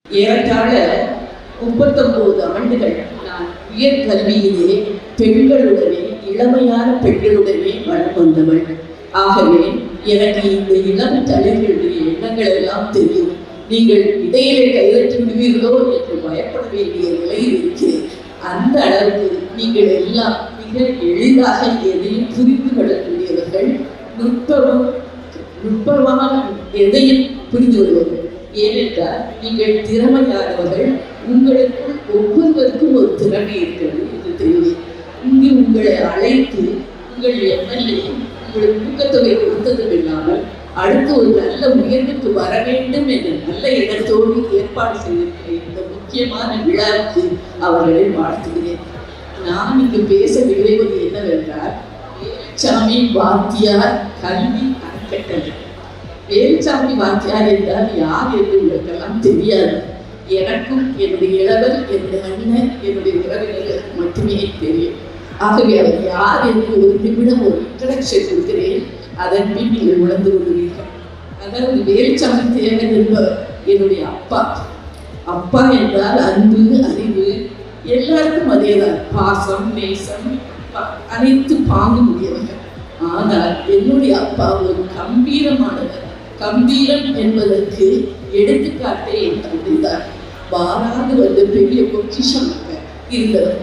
ஏறத்தாழ 39 ஆண்டுகள் நான் உயர்கல்வியிலே பெண்களுடனே இளமையான பெண்களுடனே வளம் வந்தவள். ஆகவே எனக்கு இந்த இளம் தலைவர்களுடைய எண்ணங்கள் எல்லாம் தெரியும். நீங்கள் இடையிலே கையெழுத்து விடுவீர்களோ என்று பயப்பட வேண்டிய நிலையில் இருக்கிறேன். அந்த அளவுக்கு நீங்கள் எல்லாம் மிக எளிதாக எதையும் புரிந்து கொள்ளக்கூடியவர்கள், நுட்பமான எதையும் புரிந்து கொள்வர்கள். ஏனென்றால் நீங்கள் திறமையானவர்கள். உங்களுக்குள் ஒவ்வொருவருக்கும் ஒரு திறமை இருக்கிறது என்று தெரியும். இங்கு உங்களை அழைத்து உங்கள் எம்எல்ஏ உங்களுக்கு ஊக்கத்தொகை கொடுத்ததும் இல்லாமல் அடுத்து ஒரு நல்ல உயர்வுக்கு வர வேண்டும் என்ற நல்ல இடத்தோடு ஏற்பாடு செய்திருக்கிற இந்த முக்கியமான விழாவுக்கு அவர்களை வாழ்த்துகிறேன். நான் இங்கு பேச விளைவது என்னவென்றால், வேலுச்சாமி வாத்தியார் கல்வி அறக்கட்டளை. வேலுச்சாமி வாத்தியார் என்றால் யார் என்று உங்களுக்கெல்லாம் தெரியாது. எனக்கும் என்னுடைய இளவல், என்னுடைய அண்ணன், என்னுடைய உறவினர்களுக்கு மட்டுமே தெரியும். ஆகவே அவர் யார் என்று ஒரு நிமிடம் ஒரு இன்ட்ரடக்ஷன் கொடுக்கிறேன். அதன் பின் நீங்கள் உணர்ந்து கொள்வீர்கள். அதாவது வேலுச்சாமி தேவர் என்பவர் என்னுடைய அப்பா. அப்பா என்றால் அன்பு, அறிவு, எல்லாருக்கும் அதேதான். பாசம், நேசம், அனைத்து பாங்கு முடியவர்கள். ஆனால் என்னுடைய அப்பா ஒரு கம்பீரமானவர். கம்பீரம் என்பதற்கு எடுத்துக்காட்டை எடுத்துக்கொண்டார். வாராது வந்த பெரிய பொக்கிஷம் இருந்தவர்.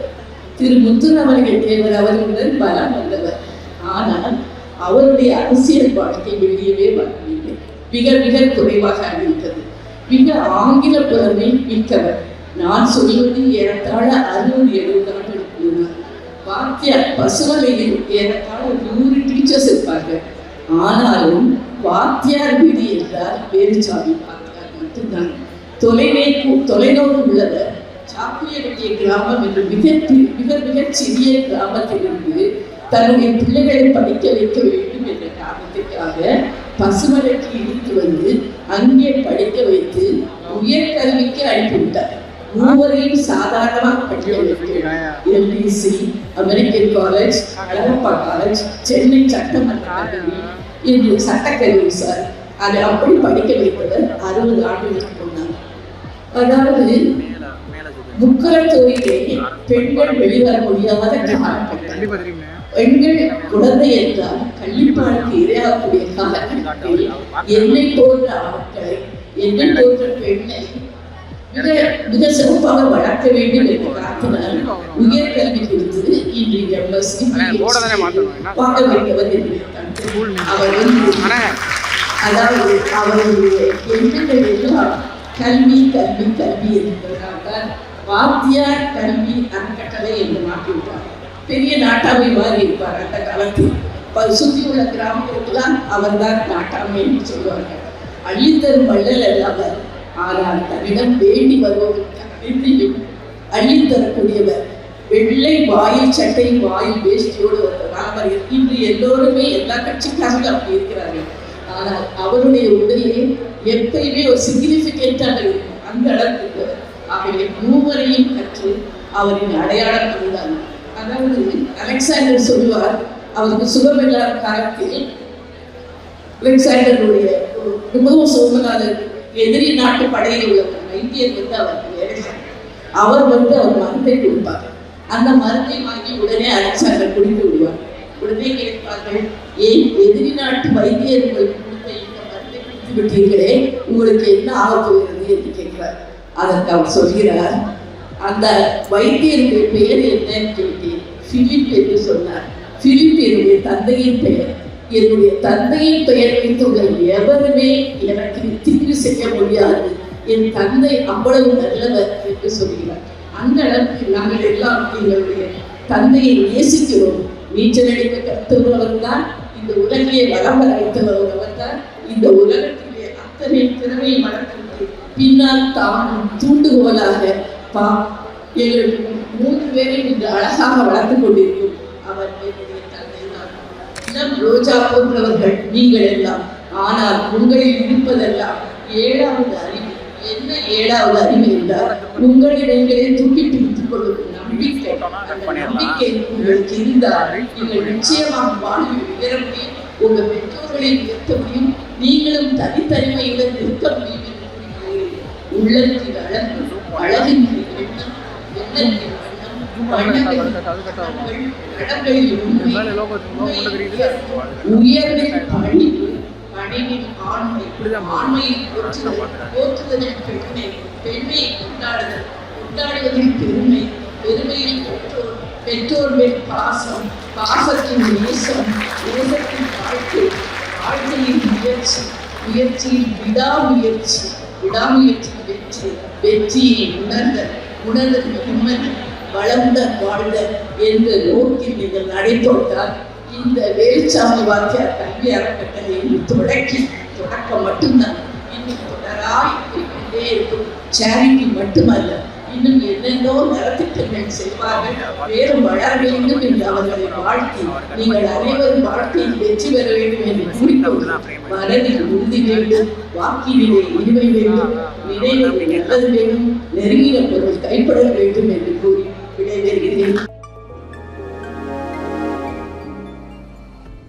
திரு முத்துராமலிங்க தேவர் அவர்களுடன் பலம் வந்தவர். ஆனால் அவருடைய அரசியல் வாழ்க்கை வெளியவே வரவில்லை. மிக மிக குறைவாக அமைந்தது. மிக ஆங்கில புலமை மிக்கவர். நான் சொல்வது ஏறத்தாழ 60-70 ஆண்டுகளுக்கு முன்னால். வாத்தியார் பசுமலையில் ஏறத்தாழ 100 டீச்சர்ஸ் இருப்பார்கள். ஆனாலும் வாத்தியார் வீடு என்றால் வேலுச்சாமி வாத்தியார் மட்டும்தான். தொலைநோக்கு உள்ளவர். சாப்பியவட்டிய கிராமம் என்று மிக சிறிய கிராமத்திலிருந்து தன்னுடைய பிள்ளைகளை படிக்க வைக்க வேண்டும் என்ற காரணத்திற்காக பசுமலைக்கு இழுத்து வந்து அங்கே படிக்க வைத்து உயர்கல்விக்கு அனுப்பிவிட்டார். மூவரையும் சாதாரணமாக படிக்க வைக்கிறார். LDC, American college, Alagappa college, Chennai சட்டமன்ற கல்லூரி என்று சட்டக்கல்லூரி சார். அதை அப்படி படிக்க வைத்தவர் 60 ஆண்டுகளுக்கு முன்னால். அதாவது முக்கரத்தொழிலே பெண்கள் வெளிவர முடியாத காலகட்டம். பெண்கள் குழந்தை என்றால் கள்ளிப்பாலுக்கு இரையாகக்கூடிய காலகட்டத்தில் என்னை போன்ற ஆட்களை, என்னை போன்ற பெண்ணை மிக சிறப்பாக வளர்க்க வேண்டும் என்று காத்தினால் உயர்கல்வி கொடுத்து இன்று எம்எஸ்சி வாங்க வைத்தவர் என்று அவர் அதாவது அவருடைய எண்ணங்கள் எல்லாம் கல்வி கல்வி கல்வி என்பதனால்தான் வாத்தியார் கல்வி அறக்கட்டளை என்று மாற்றிவிட்டார். பெரிய நாட்டாமை மாதிரி இருப்பார் அந்த காலத்தில். சுற்றி உள்ள கிராமங்களுக்கெல்லாம் அவர் தான் நாட்டாமை என்று சொல்வார்கள். அள்ளித்தரும் வள்ளல் அல்லவர். ஆனால் தன்னிடம் வேண்டி வருபவர்களுக்கு அனைத்தையும் அள்ளித்தரக்கூடியவர். வெள்ளை வாயில் சட்டை, வாயில் வேஷ்டியோடு வந்தவர். இன்று எல்லோருமே எல்லா கட்சிக்காரங்களும் அப்படி இருக்கிறார்கள். ஆனால் அவருடைய உடலே எப்பயுமே ஒரு சிக்னிஃபிகண்டாக இருக்கும். அந்த அளவுக்கு ஆகவே மூவரையும் கற்று அவரின் அடையாளம் கொண்டார். அதாவது அலெக்சாண்டர் சொல்வார், அவருக்கு சுகமில்லாத காலத்தில் அலெக்சாண்டருடைய மிகவும் சோமநாதர் எதிரி நாட்டு படையில் உள்ள வைத்தியர் வந்து அவருக்கு வேலை. அவர் வந்து அவர் மருந்தை கொடுப்பார். அந்த மருந்தை வாங்கி உடனே அலெக்சாண்டர் குடித்து விடுவார். உடனே கேட்பார்கள், ஏன் எதிரி நாட்டு வைத்தியர் உங்களுக்கு கொடுத்த இந்த மருந்தை குடித்து விட்டீர்களே, உங்களுக்கு என்ன ஆகப் போகிறது என்று கேட்கிறார். அதற்கு அவர் சொல்கிறார், அந்த வைத்தியருடைய பெயர் என்னன்னு கேட்டேன். பிலிப் என்று சொன்னார். பிலிப் என்னுடைய தந்தையின் பெயர். என்னுடைய தந்தையின் பெயர் வைத்துள்ள எவருமே எனக்கு தீங்கு செய்ய முடியாது. என் தந்தை அவ்வளவு நல்லவர் என்று சொல்கிறார். அந்த அளவுக்கு நாங்கள் எல்லாம் எங்களுடைய தந்தையை நேசிக்கிறோம். நீச்சல் அடிக்க கற்றுள்ளவர் தான், இந்த உலகையை வளம் வர வைத்தவர் தான், இந்த உலகத்திலே அத்தனை திறமையை வளர்த்து பின்னால் தானும் தூண்டுகோலாக எங்களுக்கு 3 பேரையும் இன்று அழகாக வளர்த்து கொண்டிருக்கும் அவர் என்னுடைய தந்தை தான். இளம் ரோஜா போன்றவர்கள் நீங்கள் எல்லாம். ஆனால் உங்களில் இருப்பதெல்லாம் 7வது அறிவு. என்ன 7வது அறிவு என்றால், உங்களில் நீங்களே தூக்கி பிடித்துக் கொள்ளும் நம்பிக்கை. அந்த நம்பிக்கை உங்களுக்கு இருந்தால் நீங்கள் நிச்சயமாக வாழ்வில் உயர முடியும். உங்கள் பெற்றோர்களை உயர்த்த முடியும். நீங்களும் தனித்தனிமையுடன் இருக்க முடியும். உள்ளத்தில் அழகு, அழகின்றி எண்ணம், எண்ணத்தில் வண்ணம், கடங்களில் உண்மை, உயர்வில் பணிவு, பணிவில் ஆண்மை, ஆண்மையில் போற்றுதலில் பெண்மை, பெண்மையை கொண்டாடுதல், கொண்டாடுவதில் பெருமை, பெருமையில் பெற்றோர், பெற்றோர் மேல் பாசம், பாசத்தின் நேசம், நேசத்தின் வாழ்க்கை, வாழ்க்கையின் முயற்சி, முயற்சியில் விடாமுயற்சி, விடாமுயற்சியில் வெற்றி, வெற்றியை உணர்தல், உணர்தல் நிம்மதி, வளமுடன் வாழ்க என்ற நோக்கில் நீங்கள் நடைபோட்டால் இந்த வேலுச்சாமி வாத்தியார் கல்வி அறக்கட்டளையின் தொடக்கம் மட்டும்தான். இன்னும் தொடராய் கொண்டே இருக்கும். சேரிட்டி மட்டுமல்ல, இன்னும் என்னென்னோ நலத்திட்டங்கள் செய்வார்கள். வேறும் வளர வேண்டும் என்று அவர்களை வாழ்த்தி நீங்கள் அனைவரும் வாழ்க்கையில் வெற்றி பெற வேண்டும் என்று கூறிக்கொண்டு மனதில் உறுதி வேண்டும், வாக்கிலே இனிமை வேண்டும், நினைவில் நல்லது வேண்டும், நெருங்கிய பொருள் கைப்பட வேண்டும் என்று கூறி விடைபெறுகிறேன்.